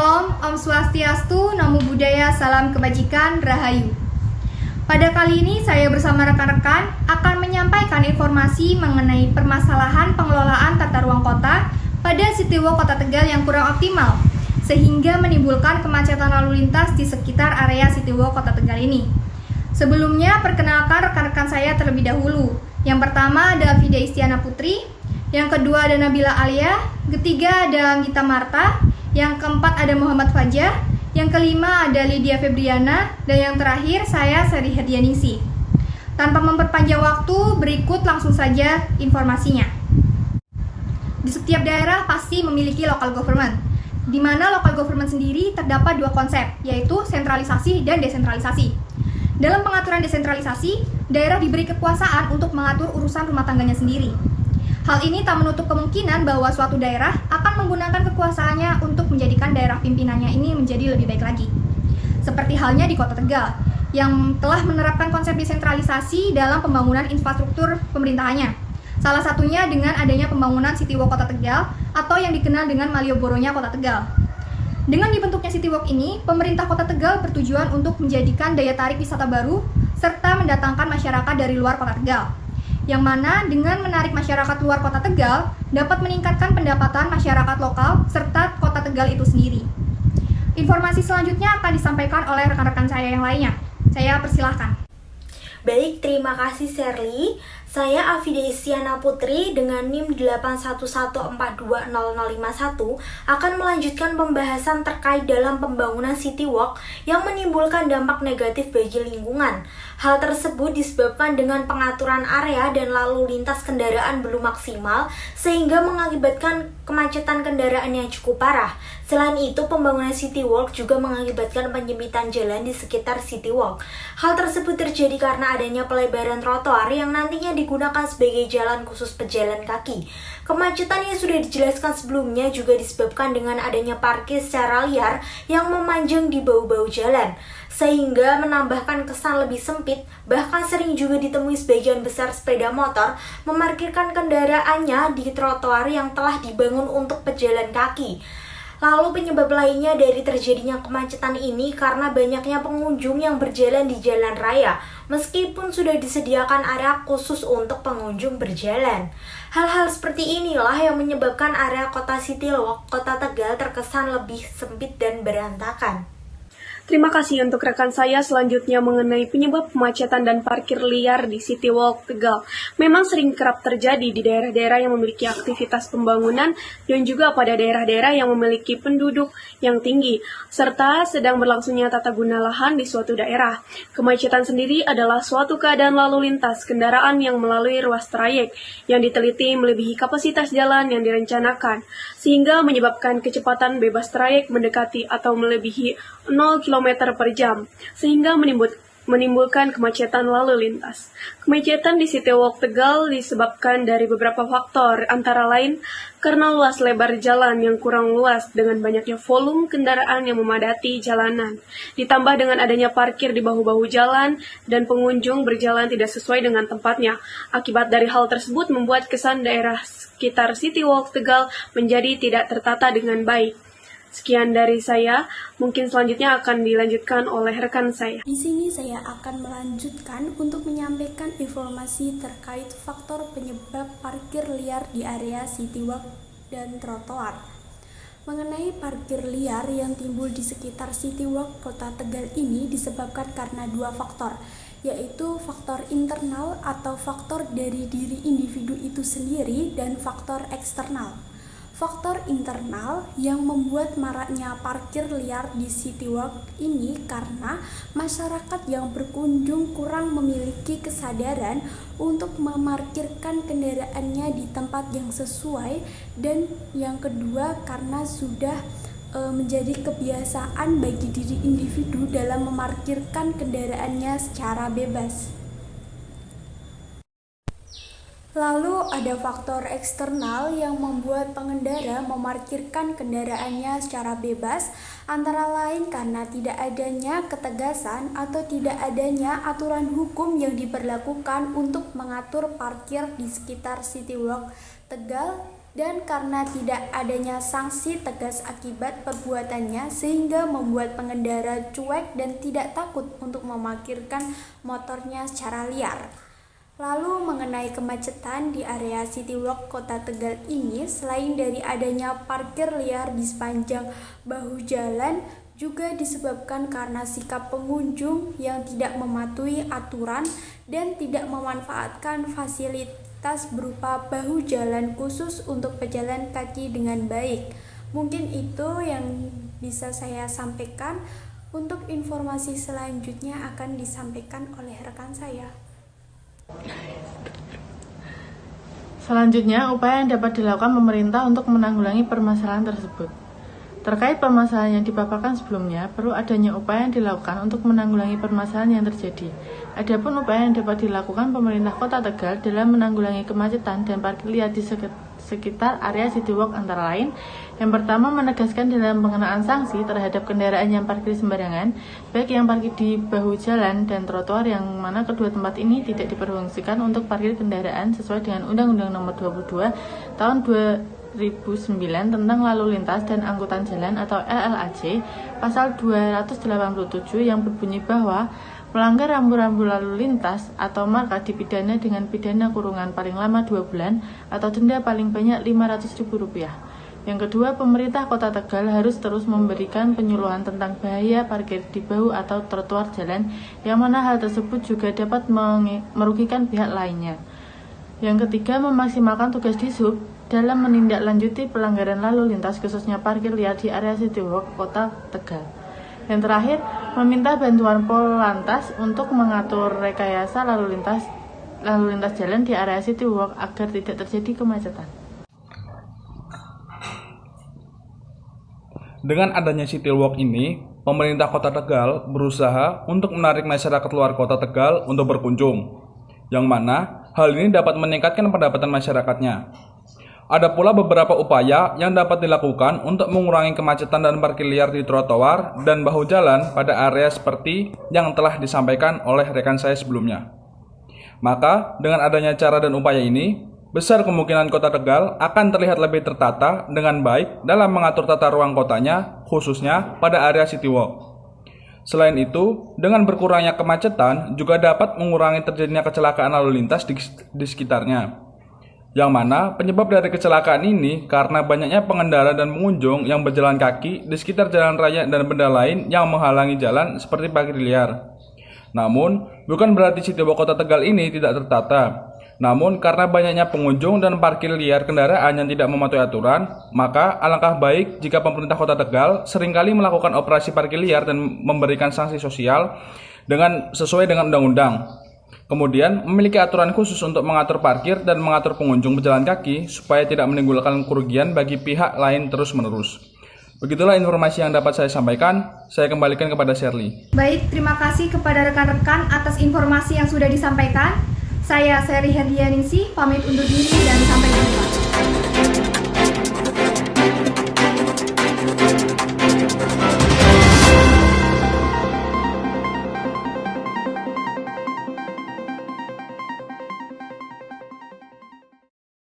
Shalom, Om Swastiastu, Namo Buddhaya, Salam Kebajikan, Rahayu. Pada kali ini saya bersama rekan-rekan akan menyampaikan informasi mengenai permasalahan pengelolaan tata ruang kota pada City Walk Kota Tegal yang kurang optimal, sehingga menimbulkan kemacetan lalu lintas di sekitar area City Walk Kota Tegal ini. Sebelumnya, perkenalkan rekan-rekan saya terlebih dahulu. Yang pertama ada Fida Istiana Putri, yang kedua ada Nabila Alia, ketiga ada Gita Marta, yang keempat ada Muhammad Fajah, yang kelima ada Lydia Febriana, dan yang terakhir saya Seri Hadianingsi. Tanpa memperpanjang waktu, berikut langsung saja informasinya. Di setiap daerah pasti memiliki local government, di mana local government sendiri terdapat dua konsep, yaitu sentralisasi dan desentralisasi. Dalam pengaturan desentralisasi, daerah diberi kekuasaan untuk mengatur urusan rumah tangganya sendiri. Hal ini tak menutup kemungkinan bahwa suatu daerah akan menggunakan kekuasaannya untuk menjadikan daerah pimpinannya ini menjadi lebih baik lagi. Seperti halnya di Kota Tegal, yang telah menerapkan konsep desentralisasi dalam pembangunan infrastruktur pemerintahannya. Salah satunya dengan adanya pembangunan City Walk Kota Tegal atau yang dikenal dengan Malioboro-nya Kota Tegal. Dengan dibentuknya City Walk ini, pemerintah Kota Tegal bertujuan untuk menjadikan daya tarik wisata baru serta mendatangkan masyarakat dari luar Kota Tegal. Yang mana dengan menarik masyarakat luar Kota Tegal dapat meningkatkan pendapatan masyarakat lokal serta Kota Tegal itu sendiri. Informasi selanjutnya akan disampaikan oleh rekan-rekan saya yang lainnya. Saya persilahkan. Baik, terima kasih Sherly. Saya Afida Istiana Putri dengan NIM 811420051 akan melanjutkan pembahasan terkait dalam pembangunan City Walk yang menimbulkan dampak negatif bagi lingkungan. Hal tersebut disebabkan dengan pengaturan area dan lalu lintas kendaraan belum maksimal sehingga mengakibatkan kemacetan kendaraan yang cukup parah. Selain itu, pembangunan City Walk juga mengakibatkan penyempitan jalan di sekitar City Walk. Hal tersebut terjadi karena adanya pelebaran trotoar yang nantinya digunakan sebagai jalan khusus pejalan kaki. Kemacetan yang sudah dijelaskan sebelumnya juga disebabkan dengan adanya parkir secara liar yang memanjang di bahu-bahu jalan, sehingga menambahkan kesan lebih sempit. Bahkan sering juga ditemui sebagian besar sepeda motor memarkirkan kendaraannya di trotoar yang telah dibangun untuk pejalan kaki. Lalu penyebab lainnya dari terjadinya kemacetan ini karena banyaknya pengunjung yang berjalan di jalan raya, meskipun sudah disediakan area khusus untuk pengunjung berjalan. Hal-hal seperti inilah yang menyebabkan area kota City Walk Kota Tegal terkesan lebih sempit dan berantakan. Terima kasih untuk rekan saya selanjutnya mengenai penyebab kemacetan dan parkir liar di City Walk Tegal. Memang sering kerap terjadi di daerah-daerah yang memiliki aktivitas pembangunan dan juga pada daerah-daerah yang memiliki penduduk yang tinggi, serta sedang berlangsungnya tata guna lahan di suatu daerah. Kemacetan sendiri adalah suatu keadaan lalu lintas kendaraan yang melalui ruas trayek yang diteliti melebihi kapasitas jalan yang direncanakan, sehingga menyebabkan kecepatan bebas trayek mendekati atau melebihi 0 km per jam, sehingga menimbulkan kemacetan lalu lintas. Kemacetan di City Walk Tegal disebabkan dari beberapa faktor, antara lain karena luas lebar jalan yang kurang luas dengan banyaknya volume kendaraan yang memadati jalanan, ditambah dengan adanya parkir di bahu-bahu jalan dan pengunjung berjalan tidak sesuai dengan tempatnya. Akibat dari hal tersebut membuat kesan daerah sekitar City Walk Tegal menjadi tidak tertata dengan baik. Sekian dari saya, mungkin selanjutnya akan dilanjutkan oleh rekan saya. Di sini saya akan melanjutkan untuk menyampaikan informasi terkait faktor penyebab parkir liar di area City Walk dan trotoar. Mengenai parkir liar yang timbul di sekitar City Walk Kota Tegal ini disebabkan karena dua faktor, yaitu faktor internal atau faktor dari diri individu itu sendiri dan faktor eksternal. Faktor internal yang membuat maraknya parkir liar di City Walk ini karena masyarakat yang berkunjung kurang memiliki kesadaran untuk memarkirkan kendaraannya di tempat yang sesuai, dan yang kedua karena sudah menjadi kebiasaan bagi diri individu dalam memarkirkan kendaraannya secara bebas. Lalu ada faktor eksternal yang membuat pengendara memarkirkan kendaraannya secara bebas, antara lain karena tidak adanya ketegasan atau tidak adanya aturan hukum yang diberlakukan untuk mengatur parkir di sekitar City Walk Tegal Dan karena tidak adanya sanksi tegas akibat perbuatannya sehingga membuat pengendara cuek dan tidak takut untuk memarkirkan motornya secara liar. Lalu mengenai kemacetan di area City Walk Kota Tegal ini, selain dari adanya parkir liar di sepanjang bahu jalan, juga disebabkan karena sikap pengunjung yang tidak mematuhi aturan dan tidak memanfaatkan fasilitas berupa bahu jalan khusus untuk pejalan kaki dengan baik. Mungkin itu yang bisa saya sampaikan. Untuk informasi selanjutnya akan disampaikan oleh rekan saya. Selanjutnya, upaya yang dapat dilakukan pemerintah untuk menanggulangi permasalahan tersebut. Terkait permasalahan yang dipaparkan sebelumnya, perlu adanya upaya yang dilakukan untuk menanggulangi permasalahan yang terjadi. Adapun upaya yang dapat dilakukan pemerintah Kota Tegal dalam menanggulangi kemacetan dan parkir liar di sekitar area City Walk antara lain, yang pertama menegaskan dalam pengenaan sanksi terhadap kendaraan yang parkir sembarangan, baik yang parkir di bahu jalan dan trotoar, yang mana kedua tempat ini tidak diperfungsikan untuk parkir kendaraan sesuai dengan Undang-Undang Nomor 22 Tahun 2009 tentang Lalu Lintas dan Angkutan Jalan atau LLAJ, pasal 287 yang berbunyi bahwa melanggar rambu-rambu lalu lintas atau marka dipidana dengan pidana kurungan paling lama 2 bulan atau denda paling banyak Rp500.000. Yang kedua, pemerintah Kota Tegal harus terus memberikan penyuluhan tentang bahaya parkir di bahu atau trotoar jalan, yang mana hal tersebut juga dapat merugikan pihak lainnya. Yang ketiga, memaksimalkan tugas Dishub dalam menindaklanjuti pelanggaran lalu lintas khususnya parkir liar di area City Walk Kota Tegal. Yang terakhir, meminta bantuan Polantas untuk mengatur rekayasa lalu lintas jalan di area City Walk agar tidak terjadi kemacetan. Dengan adanya City Walk ini, pemerintah Kota Tegal berusaha untuk menarik masyarakat luar Kota Tegal untuk berkunjung, yang mana hal ini dapat meningkatkan pendapatan masyarakatnya. Ada pula beberapa upaya yang dapat dilakukan untuk mengurangi kemacetan dan parkir liar di trotoar dan bahu jalan pada area seperti yang telah disampaikan oleh rekan saya sebelumnya. Maka, dengan adanya cara dan upaya ini, besar kemungkinan Kota Tegal akan terlihat lebih tertata dengan baik dalam mengatur tata ruang kotanya, khususnya pada area City Walk. Selain itu, dengan berkurangnya kemacetan juga dapat mengurangi terjadinya kecelakaan lalu lintas di sekitarnya. Yang mana penyebab dari kecelakaan ini karena banyaknya pengendara dan pengunjung yang berjalan kaki di sekitar jalan raya dan benda lain yang menghalangi jalan seperti parkir liar. Namun, bukan berarti City Walk Kota Tegal ini tidak tertata. Namun, karena banyaknya pengunjung dan parkir liar kendaraan yang tidak mematuhi aturan, maka alangkah baik jika pemerintah Kota Tegal seringkali melakukan operasi parkir liar dan memberikan sanksi sosial sesuai dengan undang-undang. Kemudian, memiliki aturan khusus untuk mengatur parkir dan mengatur pengunjung berjalan kaki supaya tidak menimbulkan kerugian bagi pihak lain terus-menerus. Begitulah informasi yang dapat saya sampaikan. Saya kembalikan kepada Shirley. Baik, terima kasih kepada rekan-rekan atas informasi yang sudah disampaikan. Saya Seri Herdianingsih, pamit undur diri dan sampai jumpa.